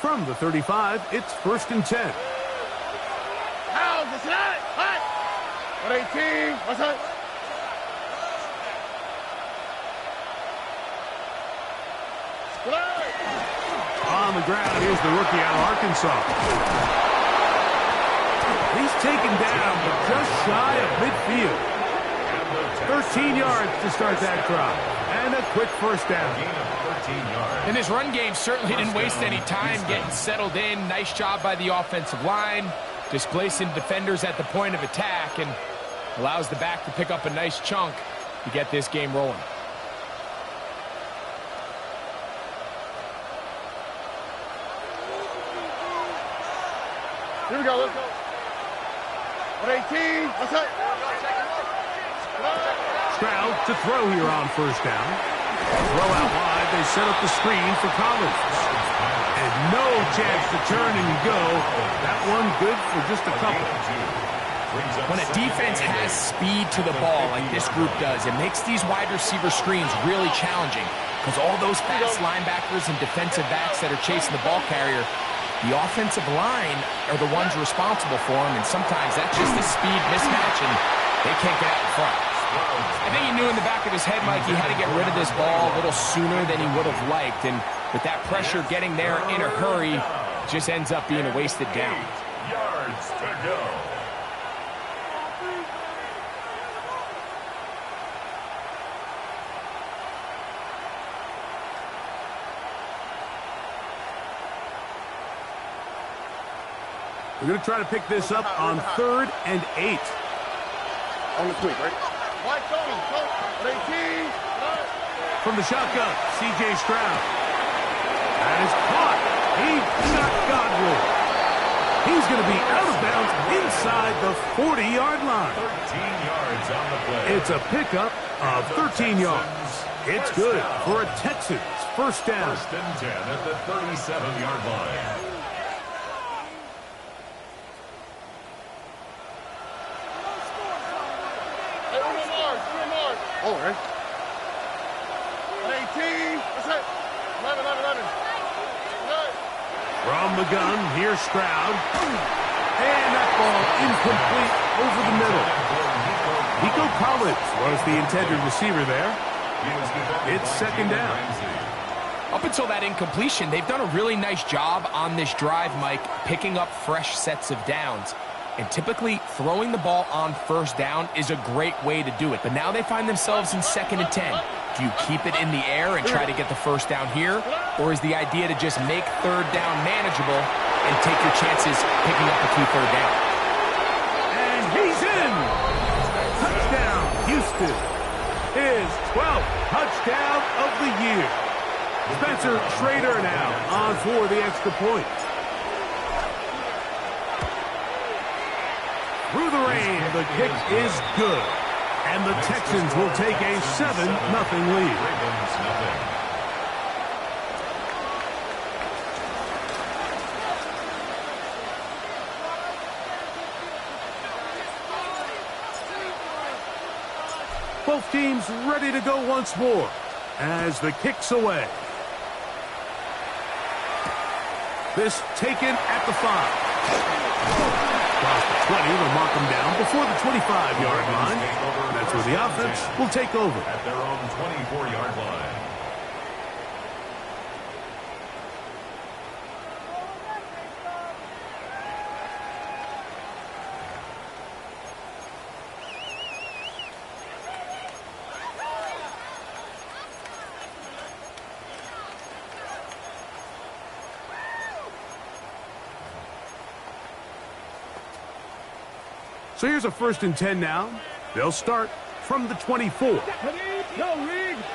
From the 35, it's 1st and 10. On the ground, here's the rookie out of Arkansas. He's taken down, but just shy of midfield. 13 yards to start that drive. And a quick first down. And his run game certainly didn't waste any time getting settled in. Nice job by the offensive line, displacing defenders at the point of attack, and allows the back to pick up a nice chunk to get this game rolling. Here we go, let's go. 118, what's up? Stroud to throw here on first down. Throw out wide, they set up the screen for Collins. And no chance to turn and go. That one good for just a couple. When a defense has speed to the ball like this group does, it makes these wide receiver screens really challenging because all those fast linebackers and defensive backs that are chasing the ball carrier, the offensive line are the ones responsible for them, and sometimes that's just a speed mismatch, and they can't get out in front. I think he knew in the back of his head, Mike, he had to get rid of this ball a little sooner than he would have liked, and with that pressure getting there in a hurry, it just ends up being a wasted down. 8 yards to go. We're going to try to pick this up on 3rd and 8. On the quick, right? White Tony, 18. From the shotgun, C.J. Stroud. That is caught. He got Godwin. He's going to be out of bounds inside the 40-yard line. 13 yards on the play. It's a pickup of 13 yards. It's good for a Texans first down. 1st and 10 at the 37-yard line. Oh, right. 18. What's that? 11. From the gun, here's Stroud. And that ball incomplete over the middle. Nico Collins was the intended receiver there. It's 2nd down. Up until that incompletion, they've done a really nice job on this drive, Mike, picking up fresh sets of downs. And typically, throwing the ball on first down is a great way to do it. But now they find themselves in 2nd and 10. Do you keep it in the air and try to get the first down here? Or is the idea to just make 3rd down manageable and take your chances picking up a key 3rd down? And he's in! Touchdown, Houston. His 12th touchdown of the year. Spencer Schrader now on for the extra point. Through the rain, the kick is good. And the Texans will take a 7-0 lead. Both teams ready to go once more as the kick's away. This taken at the 5. Across the 20, they'll mark them down before the 25-yard line. That's where the offense will take over. At their own 24-yard line. So here's a 1st and 10 now. They'll start from the 24. Go, Reed.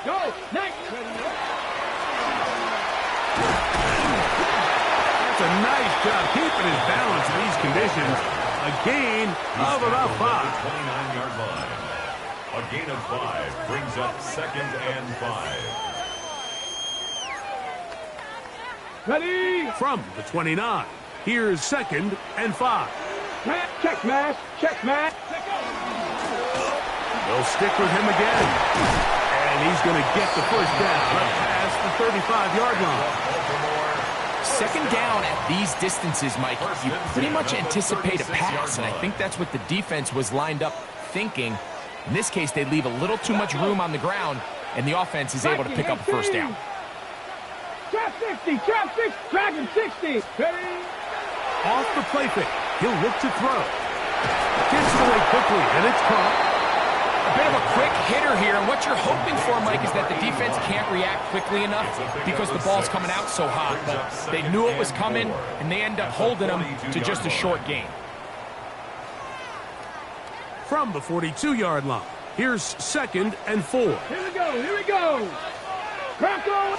Go. Next. That's a nice job keeping his balance in these conditions. A gain of about 5. 29-yard line. A gain of 5 brings up 2nd and 5. Ready. From the 29, here's 2nd and 5. Check, Matt. Check, Matt. They'll stick with him again. And he's going to get the first down up past the 35-yard line. second down at these distances, Mike, you pretty much anticipate a pass, and I think that's what the defense was lined up thinking. In this case, they leave a little too much room on the ground, and the offense is able to pick up a first down. Trap 60, trap 6, Dragon 60. Ready? Off the play fake. He'll look to throw. Gets it away quickly, and it's caught. A bit of a quick hitter here, and what you're hoping for, Mike, is that the defense can't react quickly enough because the ball's coming out so hot. But they knew it was coming, and they end up holding them to just a short gain. From the 42-yard line, here's 2nd and 4. Here we go, here we go. Bronco.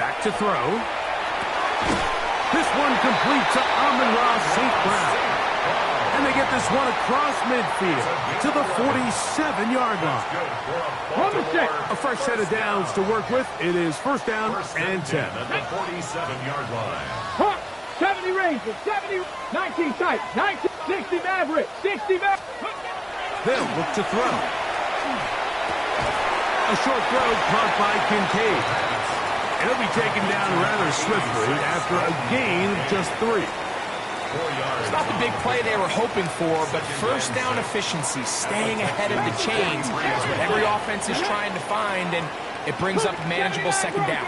Back to throw. This one complete to Amon-Ra St. Brown. And they get this one across midfield to the 47-yard line. A fresh set of downs to work with. It is 1st down and 10. At the 47-yard line. 70 Rangers, 70, 19 tight, 19, 60 Maverick, 60 Maverick. They'll look to throw. A short throw caught by Kincaid. And he'll be taken down rather swiftly after a gain of just 3. It's not the big play they were hoping for, but first down efficiency, staying ahead of the chains, is what every offense is trying to find, and it brings up a manageable second down.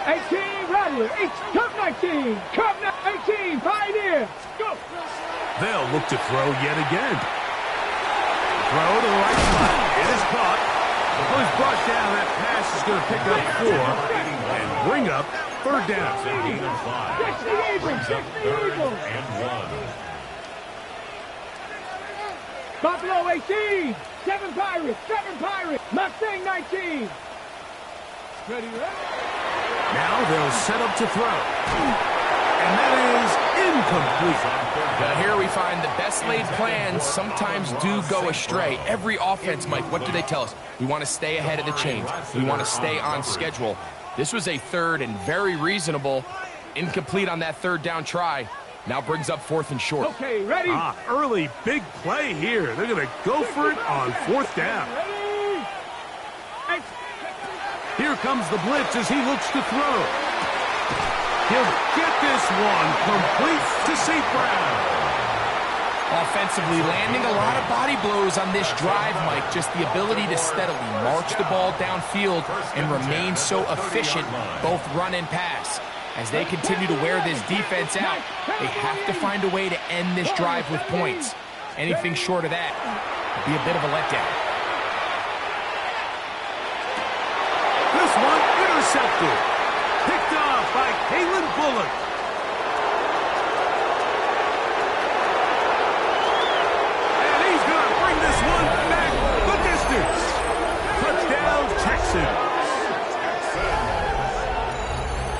18, Rattler, Cup 19, Cup 18, Pioneer, go! They'll look to throw yet again. Throw to the right side. It is caught. When it's brought down, that pass is going to pick up 4 and bring up 3rd down. 60 Eagles, 60 Eagles. And 1. Buffalo 18, 7 Pirates, Mustang 19. Ready, ready? Now they'll set up to throw. And that is incomplete. Now here we find the best laid plans sometimes do go astray. Every offense, Mike, what do they tell us? We want to stay ahead of the chains. We want to stay on schedule. This was a 3rd and very reasonable. Incomplete on that 3rd down try. Now brings up 4th and short. Okay, ready? Early big play here. They're going to go for it on 4th down. Ready? Here comes the blitz as he looks to throw. He'll get this one complete to St. Brown. Offensively, landing a lot of body blows on this drive, Mike. Just the ability to steadily march the ball downfield and remain so efficient, both run and pass. As they continue to wear this defense out, they have to find a way to end this drive with points. Anything short of that would be a bit of a letdown. This one intercepted. Picked off by Kalen Bullock. And he's going to bring this one back the distance. Touchdown, Texans.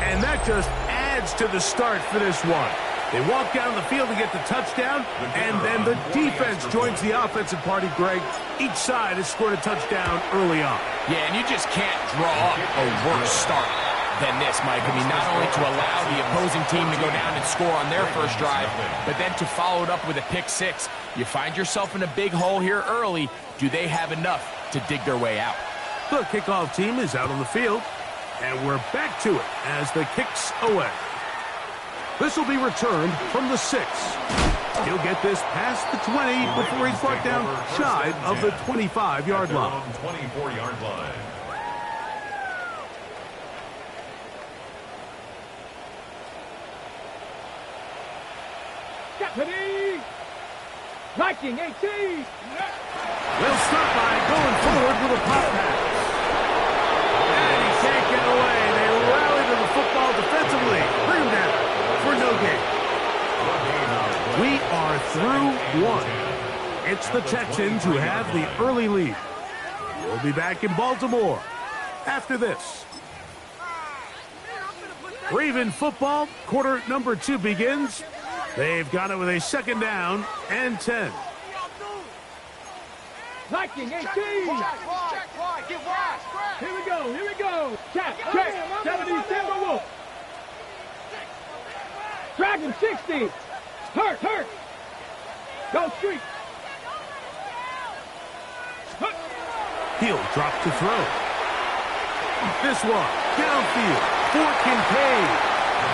And that just adds to the start for this one. They walk down the field to get the touchdown, and then the defense joins the offensive party, Greg. Each side has scored a touchdown early on. Yeah, and you just can't draw up a worse start than this, Mike. I mean, not only to allow the opposing team to go down and score on their first drive, but then to follow it up with a pick 6. You find yourself in a big hole here early. Do they have enough to dig their way out? The kickoff team is out on the field, and we're back to it as the kick's away. This will be returned from the 6. He'll get this past the 20 before he's brought down shy of the 25-yard line. 24-yard line. Deputy! Viking 18! They'll start by going forward with a pop pass. And he can't get away. They rally to the football defensively. Bring him down for no gain. We are through 1. It's the Texans who have the early lead. We'll be back in Baltimore after this. Raven football, quarter number 2 begins. They've got it with a 2nd down and 10. Viking 18! Here we go, here we go! Check, 70, Silver Wolf! Dragon 60! Hurt! Go street! He'll drop to throw. This one, downfield for Kincaid.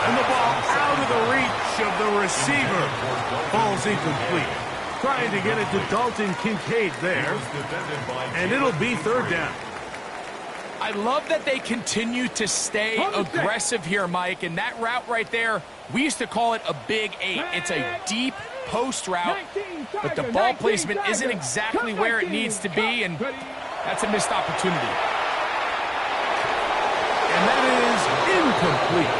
And the ball out of the reach of the receiver. Ball's incomplete. Trying to get it to Dalton Kincaid there. And it'll be third down. I love that they continue to stay aggressive here, Mike. And that route right there, we used to call it a big 8. It's a deep post route, but the ball placement isn't exactly where it needs to be, and that's a missed opportunity. And that is incomplete.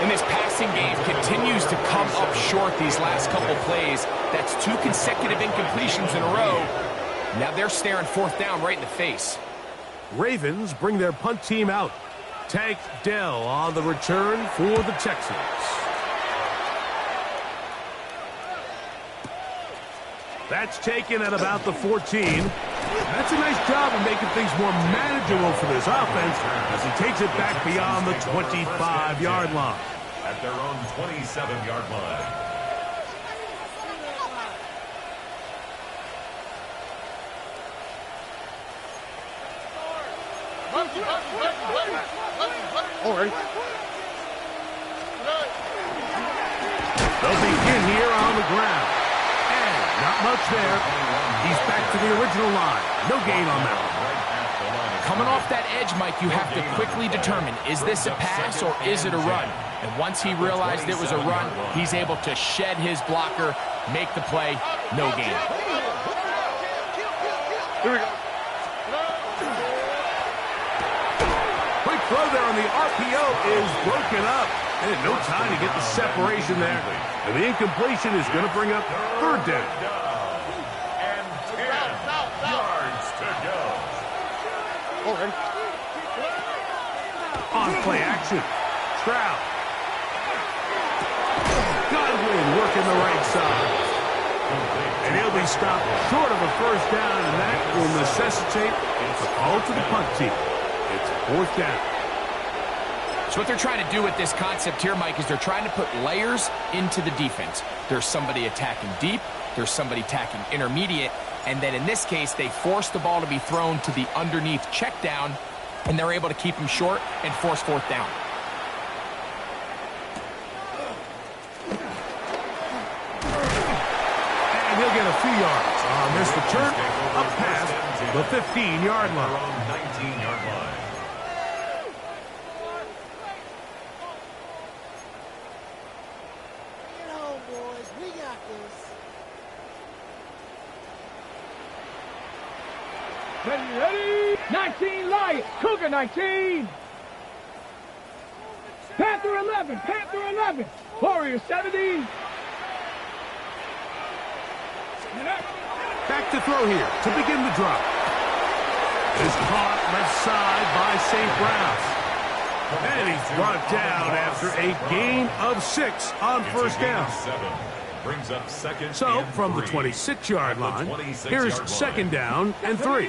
And this passing game continues to come up short these last couple plays. That's 2 consecutive incompletions in a row. Now they're staring fourth down right in the face. Ravens bring their punt team out. Tank Dell on the return for the Texans. That's taken at about the 14. That's a nice job of making things more manageable for this offense as he takes it back beyond the 25-yard line. At their own 27-yard line. All right. They'll begin here on the ground. And not much there. He's back to the original line. No gain on that one. Coming off that edge, Mike, you have to quickly determine, is this a pass or is it a run? And once he realized it was a run, he's able to shed his blocker, make the play, no gain. Here we go. Quick throw there on the RPO is broken up. And no time to get the separation there. And the incompletion is going to bring up third down. And 10 yards to go. All right. On play action. Stroud. Godwin working the right side. And he'll be stopped short of a first down, and that will necessitate a call to the punt team. It's fourth down. So what they're trying to do with this concept here, Mike, is they're trying to put layers into the defense. There's somebody attacking deep, there's somebody attacking intermediate, and then in this case, they force the ball to be thrown to the underneath check down, and they're able to keep him short and force fourth down. And he'll get a few yards on this return, up past the 15-yard line. 19-yard line. Ready, 19 Lions, Cougar 19. Panther 11, Panther 11. Warrior 70. Back to throw here to begin the drop. Is caught left side by St. Brown. And he's brought down after a gain of 6 on first down. Brings up second. So, and from the 3. 26-yard line, 26-yard here's line. second down and 3.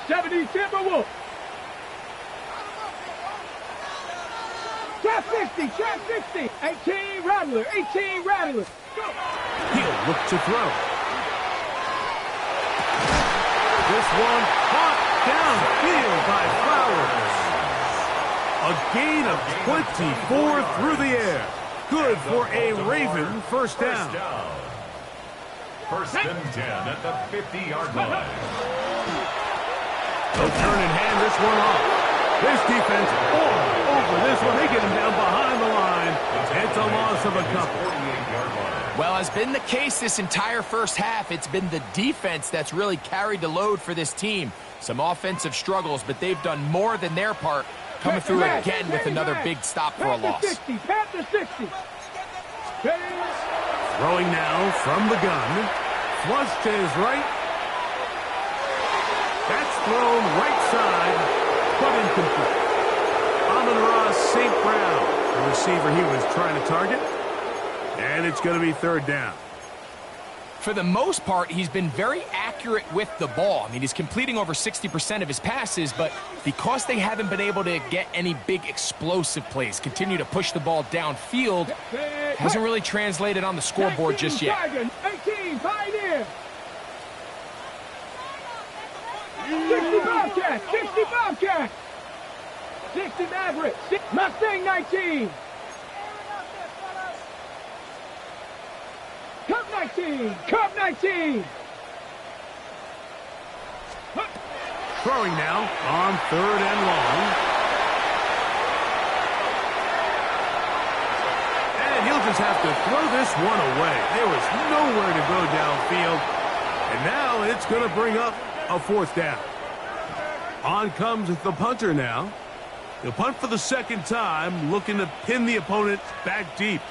70 Timberwolves. Trap 60, trap 60. 18 Rattler, 18 Rattler. Go. He'll look to throw. This one caught downfield by Flowers. A gain of 24 through the air. Good for a Raven first down. First and 10 at the 50-yard line. They'll turn and hand this one off. This defense all over this one. They get him down behind the line. It's a loss of a couple. 48-yard line. Well, as been the case this entire first half, it's been the defense that's really carried the load for this team. Some offensive struggles, but they've done more than their part, coming through again with another big stop for a loss. Panther 60, Panther 60. Throwing now from the gun. Flush to his right. That's thrown right side, but incomplete. Amon-Ra St. Brown, the receiver he was trying to target. And it's going to be third down. For the most part, he's been very accurate with the ball. I mean, he's completing over 60% of his passes, but because they haven't been able to get any big explosive plays, continue to push the ball downfield, hasn't really translated on the scoreboard just yet. 18 Pioneer. 60 Bobcat, 60 Bobcat. 60 Maverick, Mustang 19. 19. Cup 19. Throwing now on 3rd and long. And he'll just have to throw this one away. There was nowhere to go downfield. And now it's going to bring up a 4th down. On comes the punter now. He'll punt for the 2nd time, looking to pin the opponent back deep.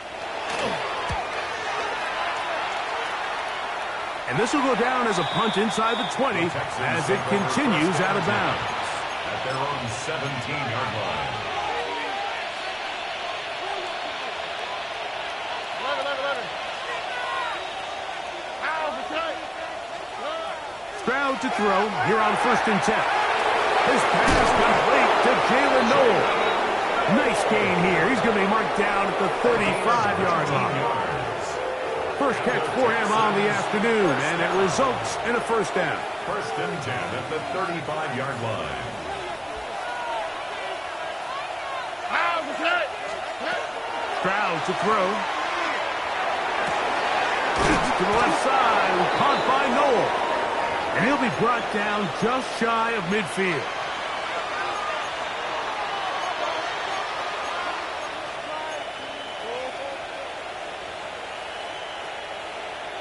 And this will go down as a punt inside the 20 as it continues out of bounds. At their own 17-yard line. 11. Stroud to throw here on 1st and 10. His pass complete to Jalen Noel. Nice gain here. He's going to be marked down at the 35-yard line. First catch for him on the afternoon, and it results in a 1st down. 1st and 10 at the 35-yard line. Stroud to throw. To the left side, caught by Noel. And he'll be brought down just shy of midfield.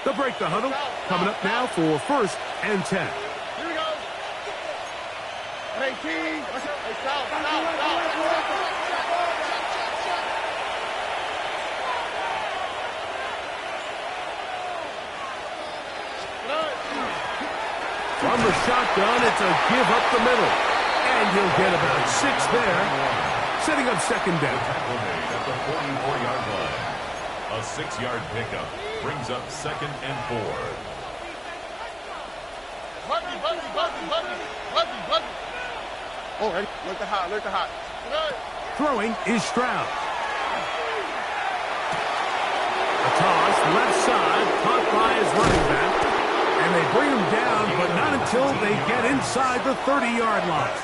They'll break the huddle. Coming up now for 1st and 10. Here we go. 18. Hey, stop. From the shotgun, it's a give up the middle. And he'll get about 6 there. Setting up 2nd down. Tackle made at the 44-yard line. A 6-yard pickup brings up 2nd and 4. Buggy. Oh, ready? Look the hot. Throwing is Stroud. A toss, left side, caught by his running back. And they bring him down, but not until they get inside the 30-yard line.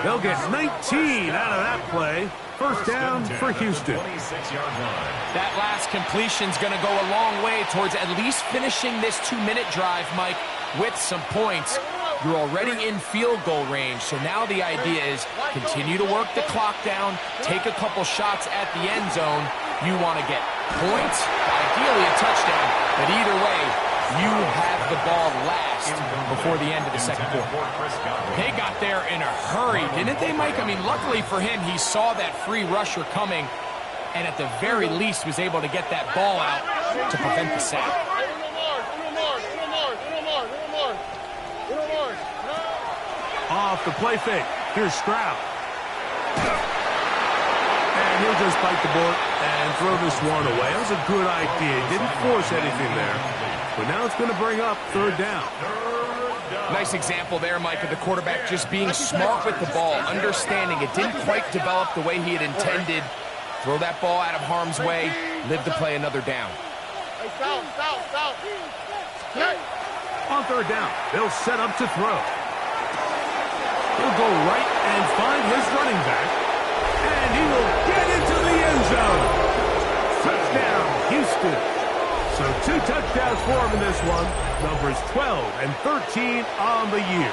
They'll get 19 out of that play. 1st down for Houston. That last completion's going to go a long way towards at least finishing this 2-minute drive, Mike, with some points. You're already in field goal range, so now the idea is continue to work the clock down, take a couple shots at the end zone. You want to get points, ideally a touchdown, but either way, you have the ball last before the end of the 2nd quarter. They got there in a hurry, didn't they, Mike? I mean, luckily for him, he saw that free rusher coming and at the very least was able to get that ball out to prevent the sack. Off the play fake. Here's Stroud. And he'll just bite the bullet and throw this one away. That was a good idea. Didn't force anything there. But now it's going to bring up 3rd down. Nice example there, Mike, of the quarterback just being smart with the ball, understanding it didn't quite develop the way he had intended. Throw that ball out of harm's way, live to play another down. Stop. On 3rd down, they'll set up to throw. He'll go right and find his running back. And he will get into the end zone. Touchdown, Houston. So 2 touchdowns for him in this one. Numbers 12 and 13 on the year.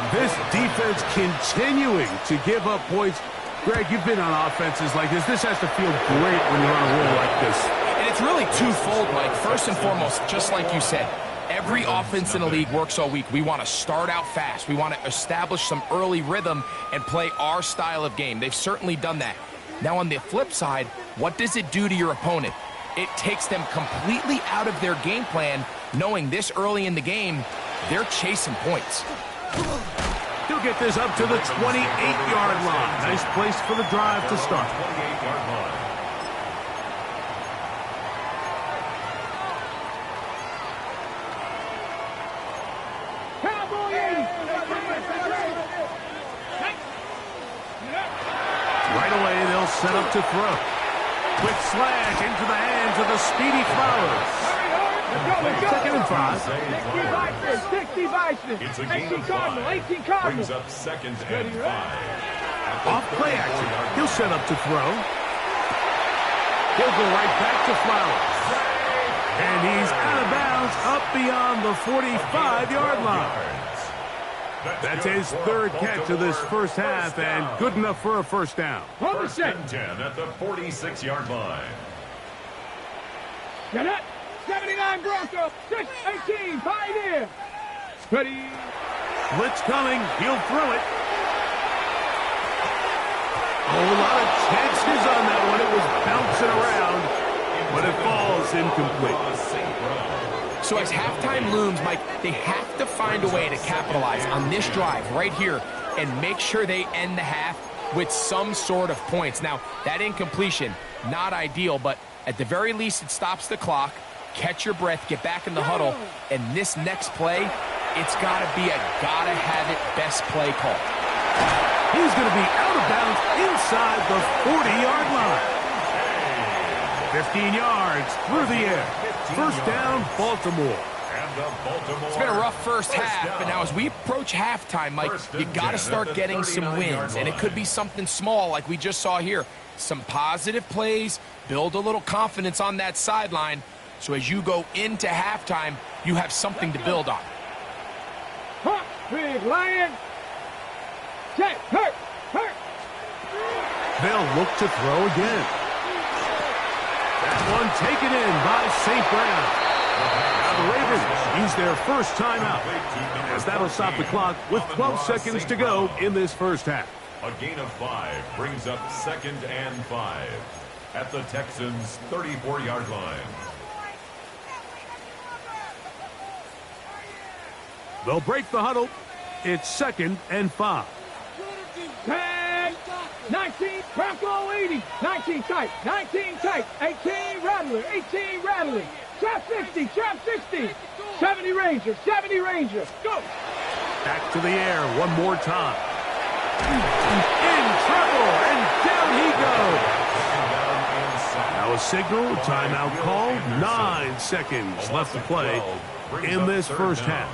This defense continuing to give up points. Greg, you've been on offenses like this. This has to feel great when you're on a roll like this. And it's really twofold, Mike. First and foremost, just like you said, every offense in the league works all week. We want to start out fast. We want to establish some early rhythm and play our style of game. They've certainly done that. Now, on the flip side, what does it do to your opponent? It takes them completely out of their game plan, knowing this early in the game, they're chasing points. He'll get this up to the 28-yard line. Nice place for the drive to start. 28-yard line. Right away, they'll set up to throw. Quick slash into the hands of the speedy Flowers. 2nd and 5. 60 Bison. It's a 18 gain of Cardinal. 5. 18 Cardinal. Brings up 2nd and 5. Off play action. He'll set up to throw. He'll go right back to Flowers. And he's out of bounds up beyond the 45-yard line. That's his third catch of this first half, and good enough for a first down. First and 10 at the 46-yard line. Get it. 79 Broncos. 6-18. Pioneer. Ready. Blitz coming. He'll throw it. A lot of chances on that one. It was bouncing around, but it falls incomplete. So as halftime looms, Mike, they have to find a way to capitalize on this drive right here and make sure they end the half with some sort of points. Now, that incompletion, not ideal, but at the very least, it stops the clock. Catch your breath, get back in the huddle, and this next play, it's got to be a gotta-have-it best play call. He's going to be out of bounds inside the 40-yard line. 15 yards through the air. First down, Baltimore. It's been a rough first half, but now as we approach halftime, Mike, you got to start getting some wins, and it could be something small like we just saw here. Some positive plays, build a little confidence on that sideline, so as you go into halftime, you have something to build on. Big Lion. Check. Hurt. They'll look to throw again. That one taken in by St. Brown. Now the Ravens use their first timeout, as that'll stop the clock with 12 seconds to go in this first half. A gain of 5 brings up 2nd and 5 at the Texans' 34-yard line. They'll break the huddle. It's 2nd and 5. 10, 19, Bronco 80, 19 tight, 18 Rattler, 18 Rattler, trap 60, 70 Ranger, go! Back to the air one more time. In trouble, and down he goes. Now a signal, timeout called, 9 seconds left to play in this first half.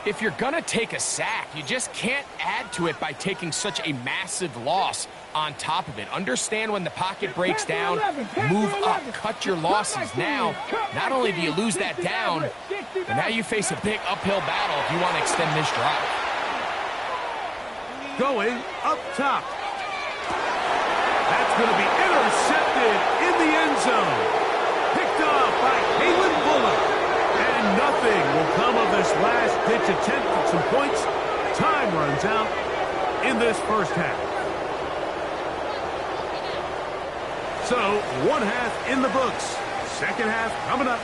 If you're going to take a sack, you just can't add to it by taking such a massive loss on top of it. Understand when the pocket breaks down, move up, cut your losses. Now, not only do you lose that down, but now you face a big uphill battle if you want to extend this drive. Going up top. That's going to be intercepted in the end zone. Picked up by Kalen Bullock. And nothing will come of this last-ditch attempt at some points. Time runs out in this first half. So, one half in the books. Second half coming up.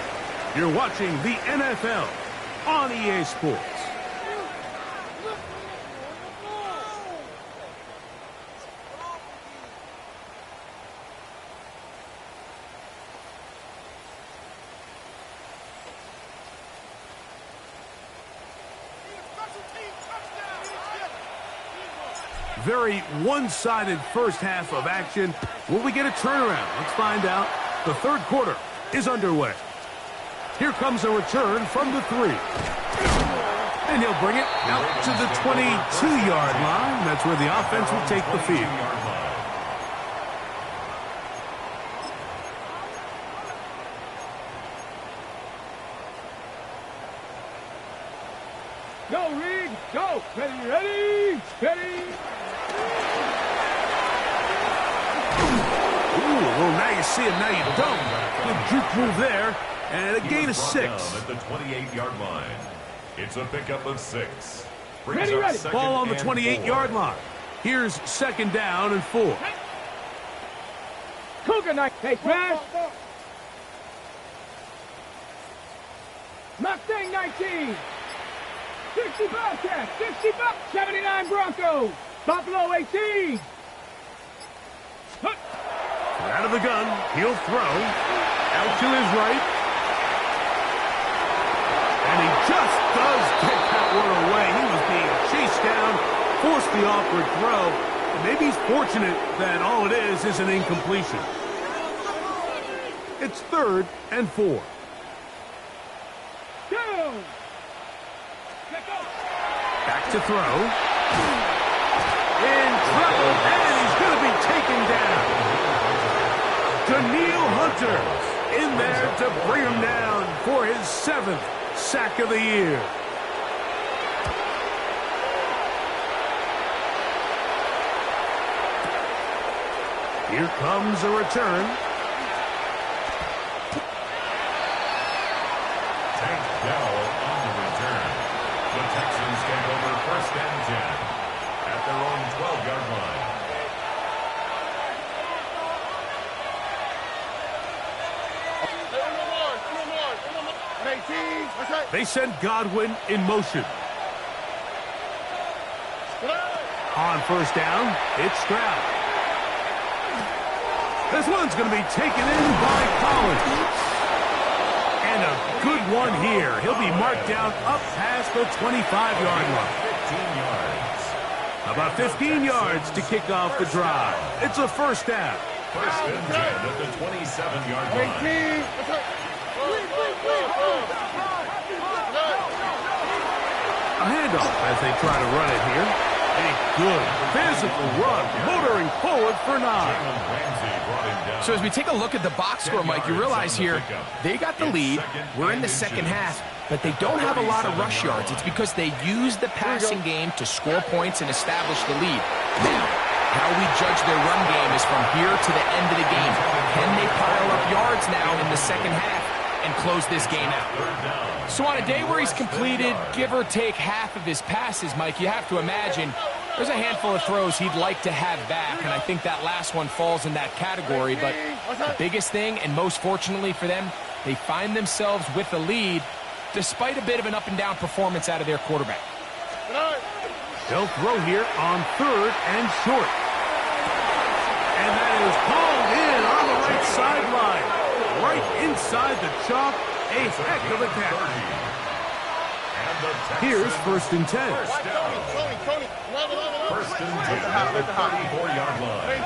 You're watching the NFL on EA Sports. Very one-sided first half of action. Will we get a turnaround? Let's find out. The third quarter is underway. Here comes a return from the 3. And he'll bring it out to the 22-yard line. That's where the offense will take the field. Go, Reed, go! Ready! Ooh, well, now you see him, now you don't. Good juke move there, and a gain of 6. At the 28-yard line. It's a pickup of 6. Ready. Ball on the 28-yard line. Here's 2nd down and 4. Cougar night. Hey, smash! Mustang 19. 60 Bobcat, 79 Broncos, Buffalo 18. Out of the gun, he'll throw. Out to his right. And he just does take that one away. He was being chased down, forced the awkward throw. And maybe he's fortunate that all it is an incompletion. It's 3rd and 4. Down. Back to throw. In trouble, and he's going to be taken down. Daniil Hunter's in there to bring him down for his 7th sack of the year. Here comes a return. Tank Dell on the return. The Texans take over 1st and 10 at their own 12-yard line. They send Godwin in motion. On 1st down, it's Stroud. This one's going to be taken in by Collins. And a good one here. He'll be marked down up past the 25-yard line. 15 yards. About 15 yards to kick off the drive. It's a 1st down. 1st and 10 at the 27-yard line. A handoff as they try to run it here. A good physical run, motoring forward for 9. So as we take a look at the box score, Mike, you realize here they got the lead. We're in the 2nd half, but they don't have a lot of rush yards. It's because they use the passing game to score points and establish the lead. Now, how we judge their run game is from here to the end of the game. Can they pile up yards now in the 2nd half and close this game out? So on a day where he's completed, give or take half of his passes, Mike, you have to imagine there's a handful of throws he'd like to have back, and I think that last one falls in that category. But the biggest thing, and most fortunately for them, they find themselves with the lead despite a bit of an up-and-down performance out of their quarterback. They'll throw here on 3rd and short. And that is hauled in on the right sideline. Right inside the chalk. A heck of a catch. Here's 1st and 10. 1st and 10 at the 34-yard line.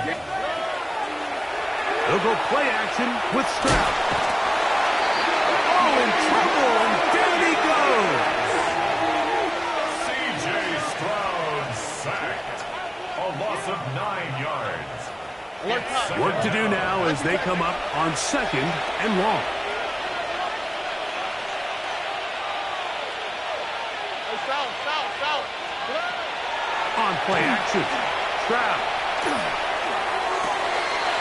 They'll go play action with Stroud. Oh, in trouble, and down he goes. C.J. Stroud sacked. A loss of 9 yards. Work to do now as they come up on 2nd and long. On play action, Stroud.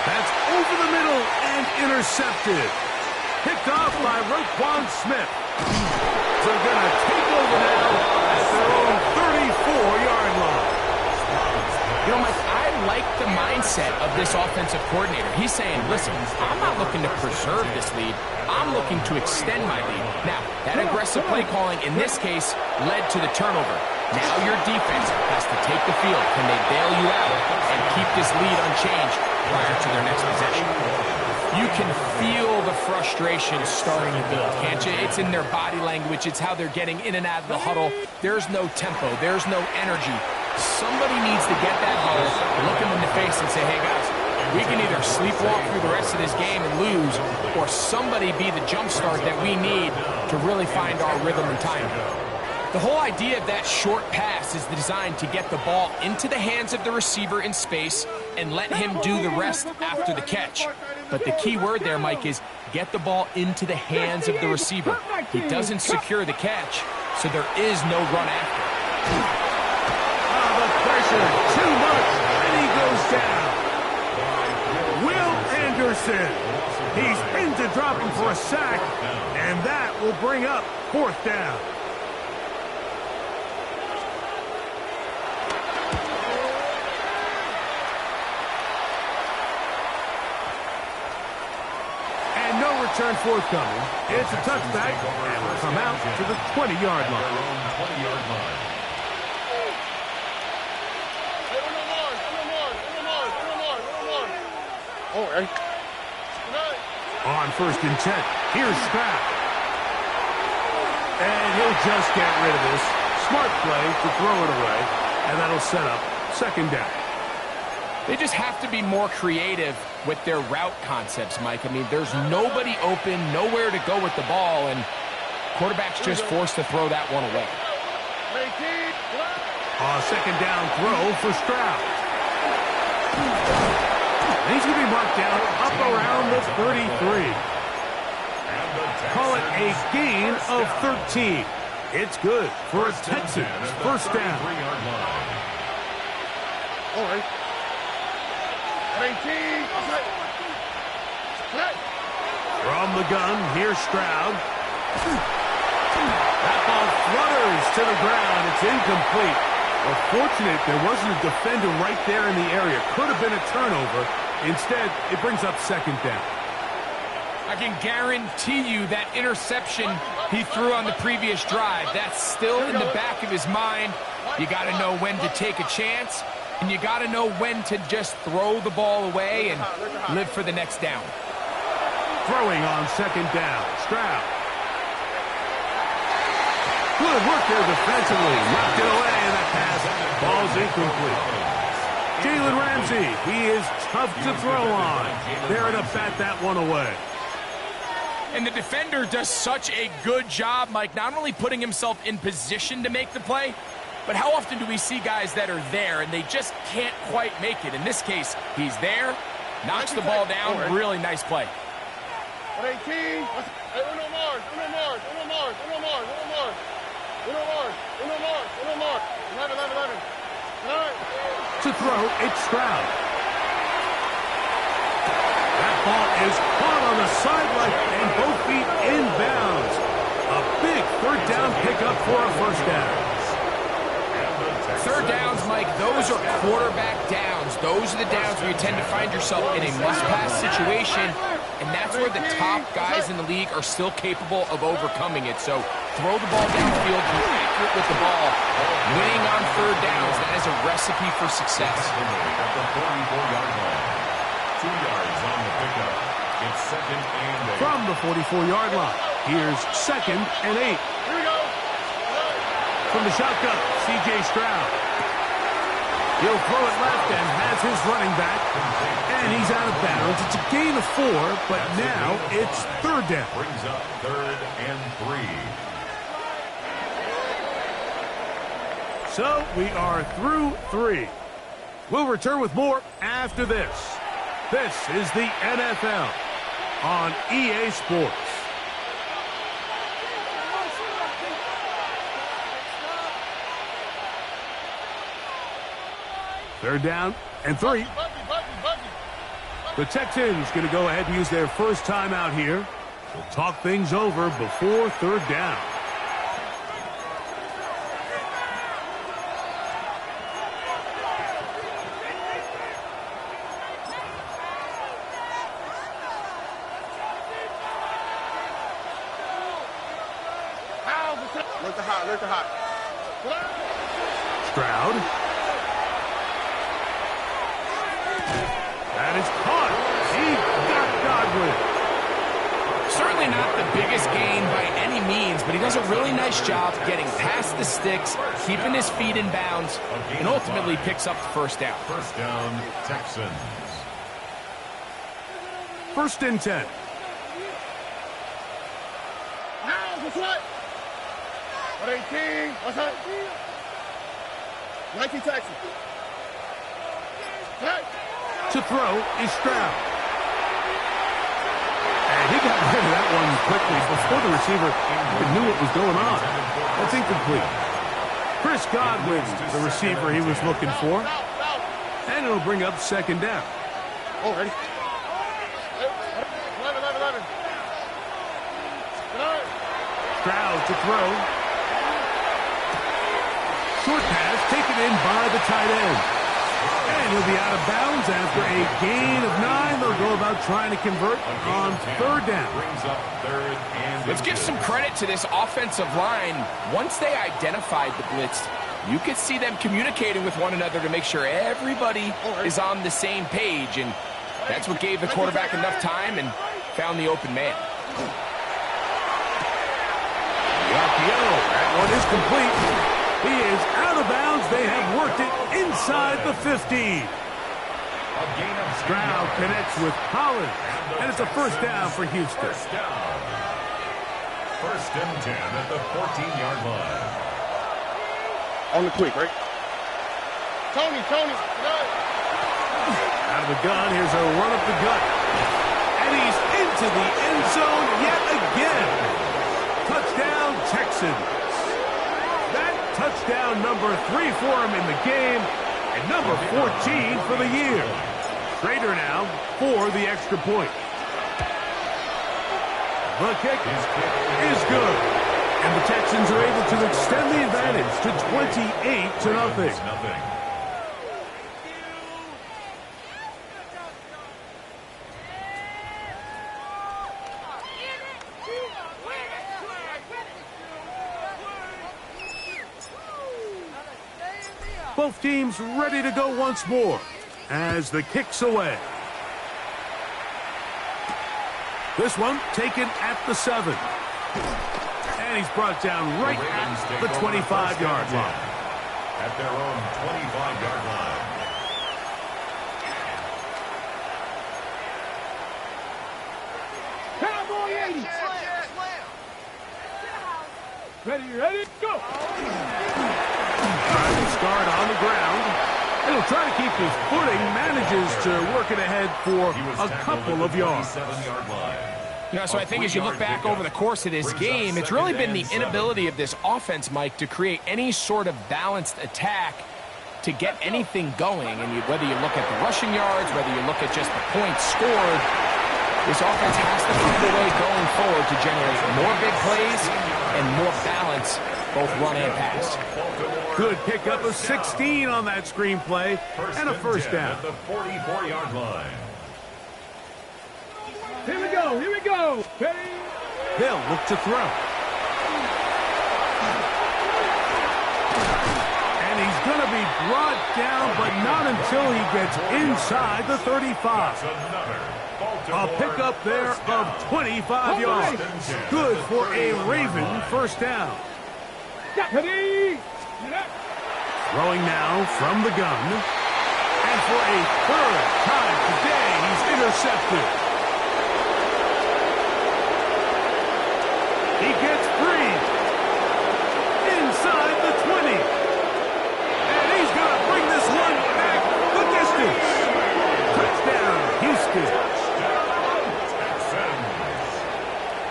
That's over the middle and intercepted. Picked off by Roquan Smith. They're going to take over now at their own 34-yard line. You know, Mike, I like the mindset of this offensive coordinator. He's saying, listen, I'm not looking to preserve this lead. I'm looking to extend my lead. Now, that aggressive play calling in this case led to the turnover. Now your defense has to take the field. Can they bail you out and keep this lead unchanged prior to their next possession? You can feel the frustration starting to build, can't you? It's in their body language. It's how they're getting in and out of the huddle. There's no tempo. There's no energy. Somebody needs to get that huddle, look them in the face and say, hey, guys, we can either sleepwalk through the rest of this game and lose, or somebody be the jump start that we need to really find our rhythm and timing. The whole idea of that short pass is designed to get the ball into the hands of the receiver in space and let him do the rest after the catch. But the key word there, Mike, is get the ball into the hands of the receiver. He doesn't secure the catch, so there is no run after. The pressure, too much, and he goes down. Will Anderson. He's in to drop him for a sack, and that will bring up 4th down. Return forthcoming. It's a touchback, and will come out to the 20-yard line. On 1st and 10, here's Stroud. And he'll just get rid of this. Smart play to throw it away, and that'll set up 2nd down. They just have to be more creative with their route concepts, Mike. I mean, there's nobody open, nowhere to go with the ball, and quarterback's just forced to throw that one away. A 2nd down throw for Stroud. And he's going to be marked down up around the 33. Call it a gain of 13. It's good for a Texans first down. All right. 18. From the gun, here's Stroud. That ball flutters to the ground. It's incomplete. Well, fortunate there wasn't a defender right there in the area. Could have been a turnover. Instead, it brings up second down. I can guarantee you that interception he threw on the previous drive, that's still in the back of his mind. You got to know when to take a chance, and you got to know when to just throw the ball away and live for the next down. Throwing on second down, Stroud. Good work there defensively. Knocked it away, and that pass ball's incomplete. Jalen Ramsey, he is tough to throw on. There to bat that one away. And the defender does such a good job, Mike, not only putting himself in position to make the play, but how often do we see guys that are there and they just can't quite make it? In this case, he's there, knocks the ball down, really nice play. 18. Hey, uno Mars. 11. To throw, it's Stroud. That ball is caught on the sideline and both feet inbounds. A big third down pickup for a first down. Third downs, Mike, those are quarterback downs. Those are the downs where you tend to find yourself in a must-pass situation, and that's where the top guys in the league are still capable of overcoming it. So throw the ball downfield, be accurate with the ball. Winning on third downs, that is a recipe for success. At the 44-yard line. 2 yards on the pickup. It's second and 8. From the 44-yard line, here's second and 8. Here we go. From the shotgun, C.J. Stroud. He'll throw it left and has his running back. And he's out of bounds. It's a gain of 4, but now it's third down. Brings up third and 3. So we are through 3. We'll return with more after this. This is the NFL on EA Sports. Third down and 3. The Texans going to go ahead and use their first timeout here. We'll talk things over before third down. Look the hot. Stroud. That is caught. He got Godwin. Certainly not the biggest gain by any means, but he does a really nice job getting past the sticks, keeping his feet in bounds, and ultimately picks up the first down. First down, Texans. First and 10. What's what? 18. What's that? 19 Texans. Hey. To throw is Stroud. And he got rid of that one quickly before the receiver even knew what was going on. That's incomplete. Chris Godwin, the receiver he was looking for. And it'll bring up second down. Oh, ready? 11. Stroud to throw. Short pass taken in by the tight end. And he'll be out of bounds after a gain of 9. They'll go about trying to convert on third down. Brings up third and Let's give some credit to this offensive line. Once they identified the blitz, you could see them communicating with one another to make sure everybody is on the same page. And that's what gave the quarterback enough time and found the open man. That one is complete. He is out of bounds. They have worked it inside the 15. Stroud connects with Collins, and it's a first down for Houston. First down. First and 10 at the 14-yard line. On the quick, right? Tony. Out of the gun, here's a run up the gut. And he's into the end zone yet again. Touchdown, Texans. That touchdown number 3 for him in the game, and number 14 for the year. Schrader now for the extra point. The kick is good. And the Texans are able to extend the advantage to 28-0. Both teams ready to go once more as the kick's away. This one taken at the 7. And he's brought down right at the 25-yard line. At their own 25-yard line. Cowboy 80. Ready, go! Start on the ground. He'll try to keep his footing, manages to work it ahead for a couple of yards. You know, so I think as you look back over the course of this game, it's really been the inability of this offense, Mike, to create any sort of balanced attack to get anything going. And whether you look at the rushing yards, whether you look at just the points scored, this offense has to find a way going forward to generate more big plays and more balance, both run and pass. Good pickup of 16 on that screenplay and a first down. At the 44-yard line. Here we go. Ready? They'll look to throw. And he's going to be brought down, but not until he gets inside the 35. A pickup there of 25 yards. Good for a Raven first down. Ready? Throwing now from the gun. And for a third time today, he's intercepted. He gets free inside the 20. And he's going to bring this one back the distance. Touchdown, Houston.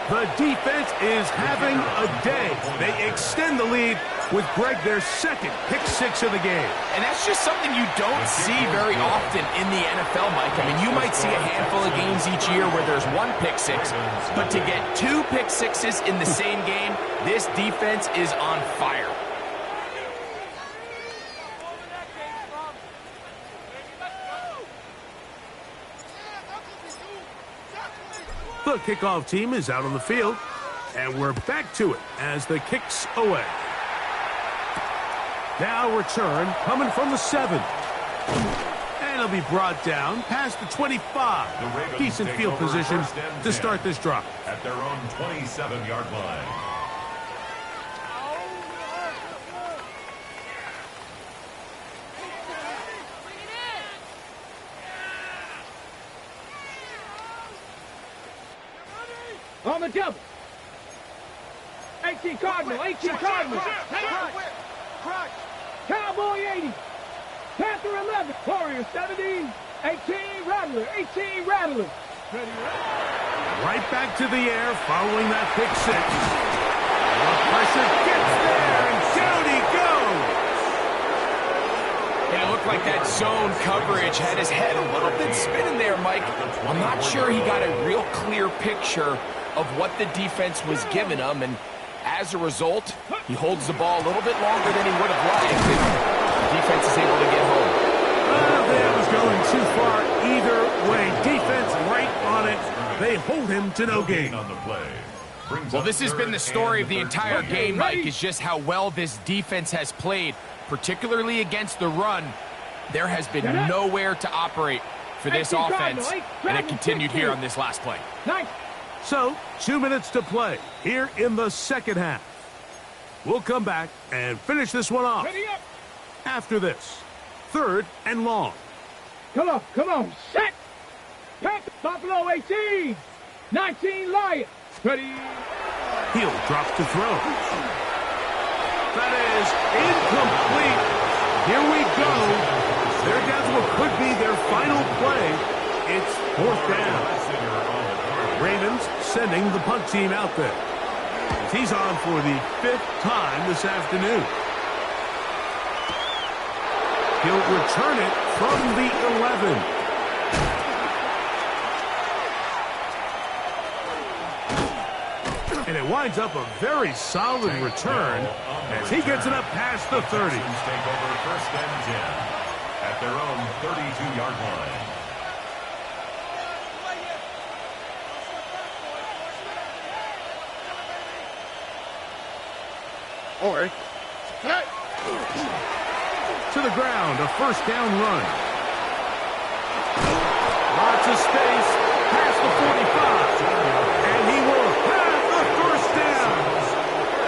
The defense is having a day. They extend the lead with Greg their second pick-6 of the game. And that's just something you don't see very often in the NFL, Mike. I mean, you might see a handful of games each year where there's 1 pick-6, but to get 2 pick-6s in the same game, this defense is on fire. The kickoff team is out on the field, and we're back to it as the kick's away. Now return coming from the 7. And he'll be brought down past the 25. Decent field position to start this drive. At their own 27-yard line. On the double. 18 Cardinal. Cowboy 80. Panther 11. Warrior 70. 18 Rattler. Ready. Right back to the air following that pick-6. The pressure gets there, and down he goes. And it looked like that zone coverage had his head a little bit spinning there, Mike. I'm not sure he got a real clear picture of what the defense was giving him, and as a result, he holds the ball a little bit longer than he would have liked, and the defense is able to get home. That was going too far either way. Defense right on it. They hold him to no gain. On the play. Well, this has been the story of the entire game, Mike, is just how well this defense has played, particularly against the run. There has been nowhere to operate for this offense, and it continued here on this last play. So, 2 minutes to play here in the second half. We'll come back and finish this one off after this. 3rd and long. Come on. Set. Buffalo 18. 19 Lions. Ready. Heel drops to throw. That is incomplete. Here we go. They're down to what could be their final play. It's fourth down. Ravens sending the punt team out there. He's on for the 5th time this afternoon. He'll return it from the 11. And it winds up a very solid return as he gets it up past the 30. Take over first and 10 at their own 32-yard line. All right. To the ground, a first down run. Lots of space, past the 45. And he will have the first down.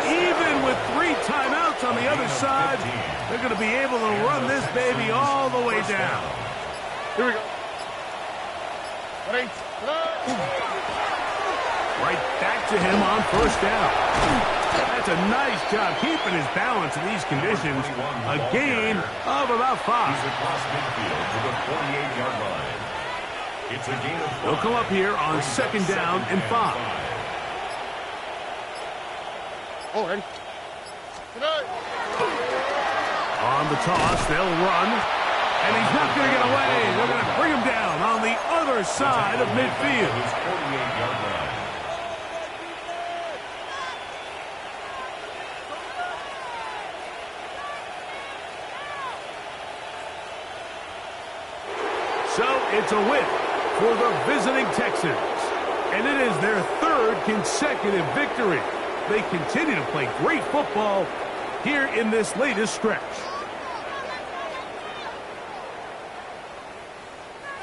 Even with 3 timeouts on the other side, they're going to be able to run this baby all the way down. Here we go. Right back to him on first down. That's a nice job keeping his balance in these conditions. A gain of about 5. He's across midfield to the 48-yard line. It's a gain of 5. They'll come up here on second down and 5. All right. On the toss, they'll run. And he's not going to get away. They're going to bring him down on the other side of midfield. His 48-yard line. So it's a win for the visiting Texans. And it is their 3rd consecutive victory. They continue to play great football here in this latest stretch.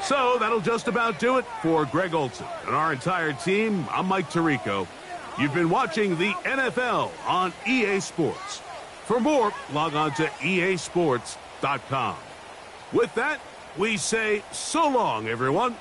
So that'll just about do it for Greg Olsen and our entire team. I'm Mike Tirico. You've been watching the NFL on EA Sports. For more, log on to easports.com. With that, we say so long, everyone.